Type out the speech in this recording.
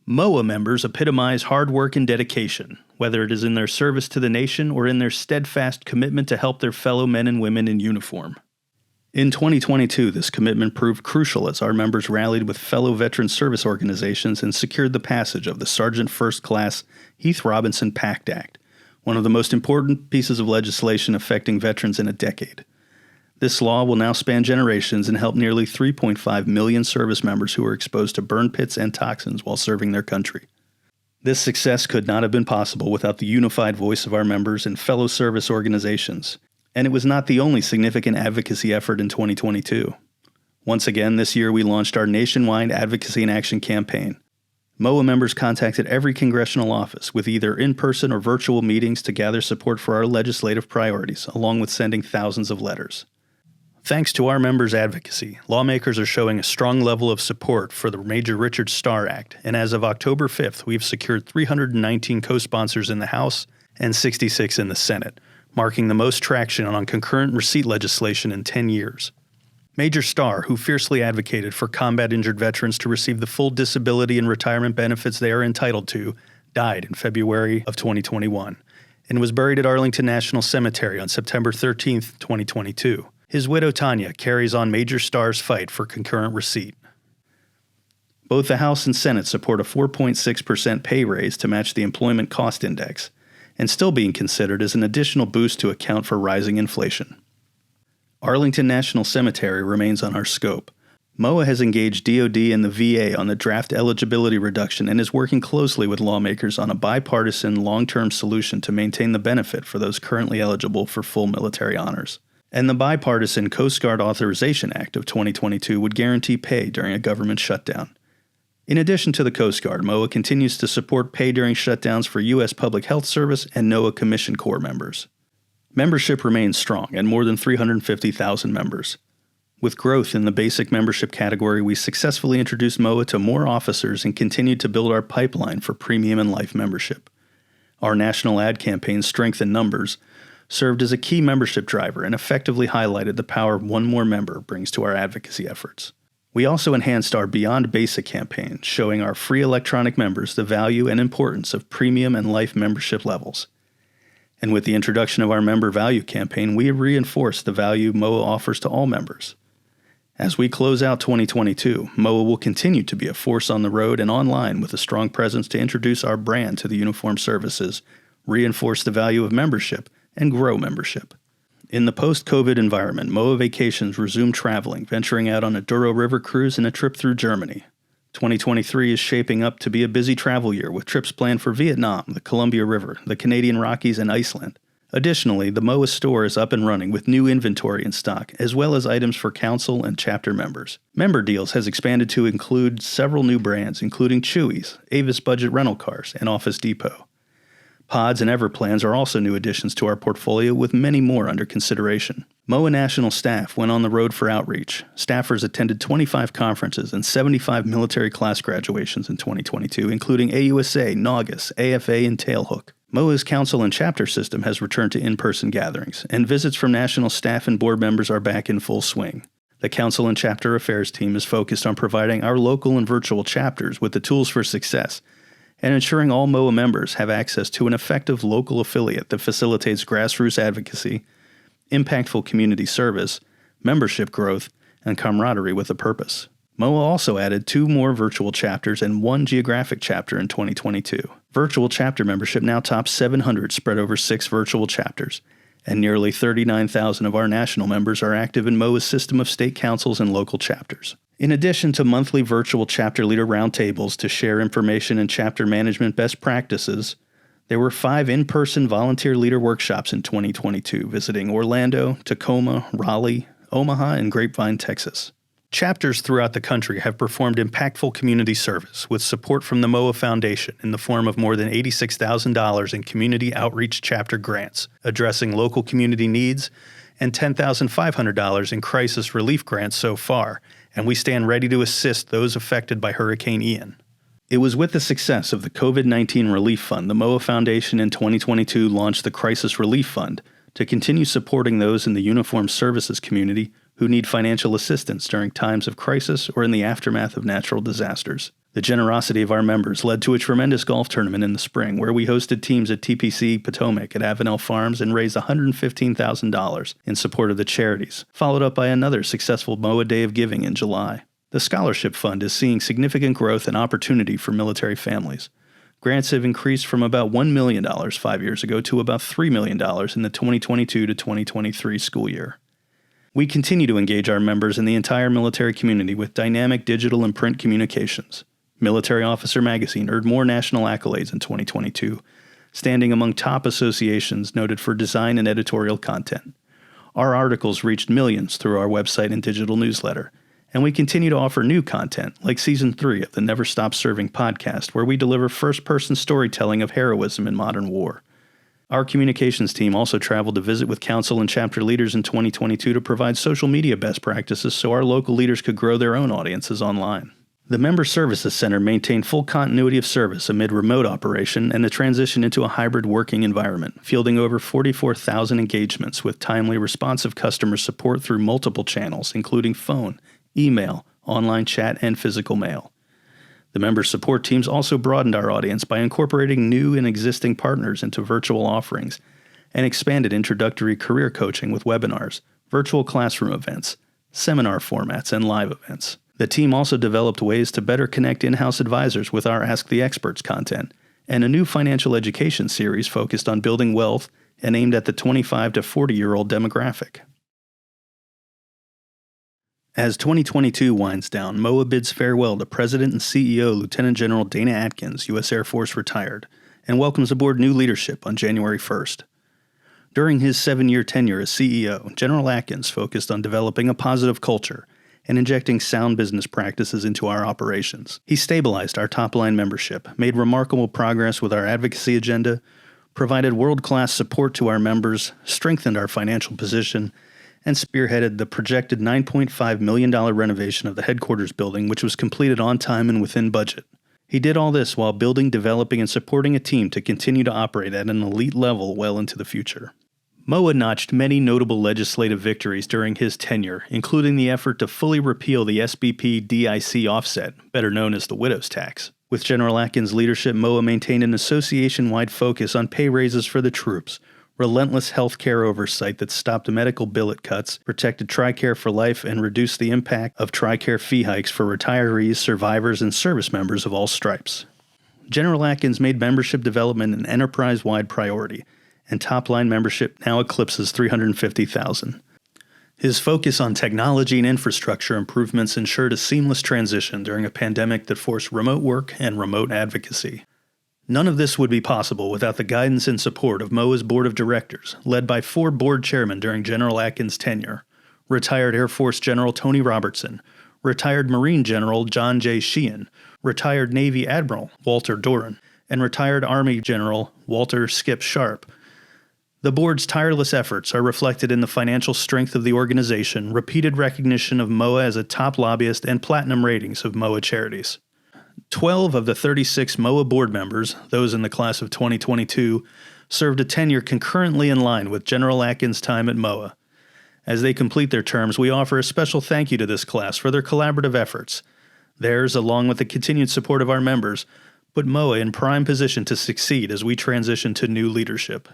MOAA members epitomize hard work and dedication, whether it is in their service to the nation or in their steadfast commitment to help their fellow men and women in uniform. In 2022, this commitment proved crucial as our members rallied with fellow veteran service organizations and secured the passage of the Sergeant First Class Heath Robinson PACT Act, one of the most important pieces of legislation affecting veterans in a decade. This law will now span generations and help nearly 3.5 million service members who were exposed to burn pits and toxins while serving their country. This success could not have been possible without the unified voice of our members and fellow service organizations, and it was not the only significant advocacy effort in 2022. Once again, this year we launched our nationwide Advocacy in Action campaign. MOAA members contacted every congressional office with either in-person or virtual meetings to gather support for our legislative priorities, along with sending thousands of letters. Thanks to our members' advocacy, lawmakers are showing a strong level of support for the Major Richard Starr Act, and as of October 5th, we've secured 319 co-sponsors in the House and 66 in the Senate, marking the most traction on concurrent receipt legislation in 10 years. Major Starr, who fiercely advocated for combat-injured veterans to receive the full disability and retirement benefits they are entitled to, died in February of 2021 and was buried at Arlington National Cemetery on September 13, 2022. His widow, Tanya, carries on Major Starr's fight for concurrent receipt. Both the House and Senate support a 4.6% pay raise to match the Employment Cost Index, and still being considered as an additional boost to account for rising inflation. Arlington National Cemetery remains on our scope. MOAA has engaged DoD and the VA on the draft eligibility reduction and is working closely with lawmakers on a bipartisan long-term solution to maintain the benefit for those currently eligible for full military honors. And the bipartisan Coast Guard Authorization Act of 2022 would guarantee pay during a government shutdown. In addition to the Coast Guard, MOAA continues to support pay during shutdowns for U.S. Public Health Service and NOAA Commission Corps members. Membership remains strong at more than 350,000 members. With growth in the basic membership category, we successfully introduced MOAA to more officers and continued to build our pipeline for premium and life membership. Our national ad campaign, Strength in Numbers, served as a key membership driver and effectively highlighted the power one more member brings to our advocacy efforts. We also enhanced our Beyond Basic campaign, showing our free electronic members the value and importance of premium and life membership levels. And with the introduction of our Member Value campaign, we have reinforced the value MOAA offers to all members. As we close out 2022, MOAA will continue to be a force on the road and online with a strong presence to introduce our brand to the uniformed services, reinforce the value of membership, and grow membership. In the post-COVID environment, MOAA Vacations resumed traveling, venturing out on a Douro River cruise and a trip through Germany. 2023 is shaping up to be a busy travel year with trips planned for Vietnam, the Columbia River, the Canadian Rockies, and Iceland. Additionally, the MOAA store is up and running with new inventory in stock, as well as items for council and chapter members. Member Deals has expanded to include several new brands, including Chewy's, Avis Budget Rental Cars, and Office Depot. Pods and Everplans are also new additions to our portfolio, with many more under consideration. MOAA national staff went on the road for outreach. Staffers attended 25 conferences and 75 military class graduations in 2022, including AUSA, NAUGUS, AFA, and Tailhook. MOAA's council and chapter system has returned to in-person gatherings, and visits from national staff and board members are back in full swing. The council and chapter affairs team is focused on providing our local and virtual chapters with the tools for success, and ensuring all MOAA members have access to an effective local affiliate that facilitates grassroots advocacy, impactful community service, membership growth, and camaraderie with a purpose. MOAA also added 2 more virtual chapters and 1 geographic chapter in 2022. Virtual chapter membership now tops 700 spread over 6 virtual chapters, and nearly 39,000 of our national members are active in MOAA's system of state councils and local chapters. In addition to monthly virtual chapter leader roundtables to share information and chapter management best practices, there were 5 in-person volunteer leader workshops in 2022, visiting Orlando, Tacoma, Raleigh, Omaha, and Grapevine, Texas. Chapters throughout the country have performed impactful community service with support from the MOAA Foundation in the form of more than $86,000 in community outreach chapter grants, addressing local community needs, and $10,500 in crisis relief grants so far, and we stand ready to assist those affected by Hurricane Ian. It was with the success of the COVID-19 Relief Fund, the MOAA Foundation in 2022 launched the Crisis Relief Fund to continue supporting those in the uniformed services community who need financial assistance during times of crisis or in the aftermath of natural disasters. The The generosity of our members led to a tremendous golf tournament in the spring where we hosted teams at TPC Potomac at Avenel Farms and raised $115,000 in support of the charities, followed up by another successful MOAA Day of Giving in July. The Scholarship Fund is seeing significant growth and opportunity for military families. Grants have increased from about $1 million 5 years ago to about $3 million in the 2022 to 2023 school year. We continue to engage our members and the entire military community with dynamic digital and print communications. Military Officer Magazine earned more national accolades in 2022, standing among top associations noted for design and editorial content. Our articles reached millions through our website and digital newsletter, and we continue to offer new content, like Season 3 of the Never Stop Serving podcast, where we deliver first-person storytelling of heroism in modern war. Our communications team also traveled to visit with council and chapter leaders in 2022 to provide social media best practices so our local leaders could grow their own audiences online. The Member Services Center maintained full continuity of service amid remote operation and the transition into a hybrid working environment, fielding over 44,000 engagements with timely, responsive customer support through multiple channels, including phone, email, online chat, and physical mail. The member support teams also broadened our audience by incorporating new and existing partners into virtual offerings and expanded introductory career coaching with webinars, virtual classroom events, seminar formats, and live events. The team also developed ways to better connect in-house advisors with our Ask the Experts content, and a new financial education series focused on building wealth and aimed at the 25 to 40-year-old demographic. As 2022 winds down, MOAA bids farewell to President and CEO Lieutenant General Dana Atkins, U.S. Air Force retired, and welcomes aboard new leadership on January 1st. During his 7-year tenure as CEO, General Atkins focused on developing a positive culture and injecting sound business practices into our operations. He stabilized our top-line membership, made remarkable progress with our advocacy agenda, provided world-class support to our members, strengthened our financial position, and spearheaded the projected $9.5 million renovation of the headquarters building, which was completed on time and within budget. He did all this while building, developing, and supporting a team to continue to operate at an elite level well into the future. MOAA notched many notable legislative victories during his tenure, including the effort to fully repeal the SBP DIC offset, better known as the widow's tax. With General Atkins' leadership, MOAA maintained an association-wide focus on pay raises for the troops, relentless health care oversight that stopped medical billet cuts, protected TRICARE for life, and reduced the impact of TRICARE fee hikes for retirees, survivors, and service members of all stripes. General Atkins made membership development an enterprise-wide priority, and top-line membership now eclipses 350,000. His focus on technology and infrastructure improvements ensured a seamless transition during a pandemic that forced remote work and remote advocacy. None of this would be possible without the guidance and support of MOAA's Board of Directors, led by 4 board chairmen during General Atkins' tenure: retired Air Force General Tony Robertson, retired Marine General John J. Sheehan, retired Navy Admiral Walter Doran, and retired Army General Walter Skip Sharp. The board's tireless efforts are reflected in the financial strength of the organization, repeated recognition of MOAA as a top lobbyist, and platinum ratings of MOAA charities. 12 of the 36 MOAA board members, those in the class of 2022, served a tenure concurrently in line with General Atkins' time at MOAA. As they complete their terms, we offer a special thank you to this class for their collaborative efforts. Theirs, along with the continued support of our members, put MOAA in prime position to succeed as we transition to new leadership.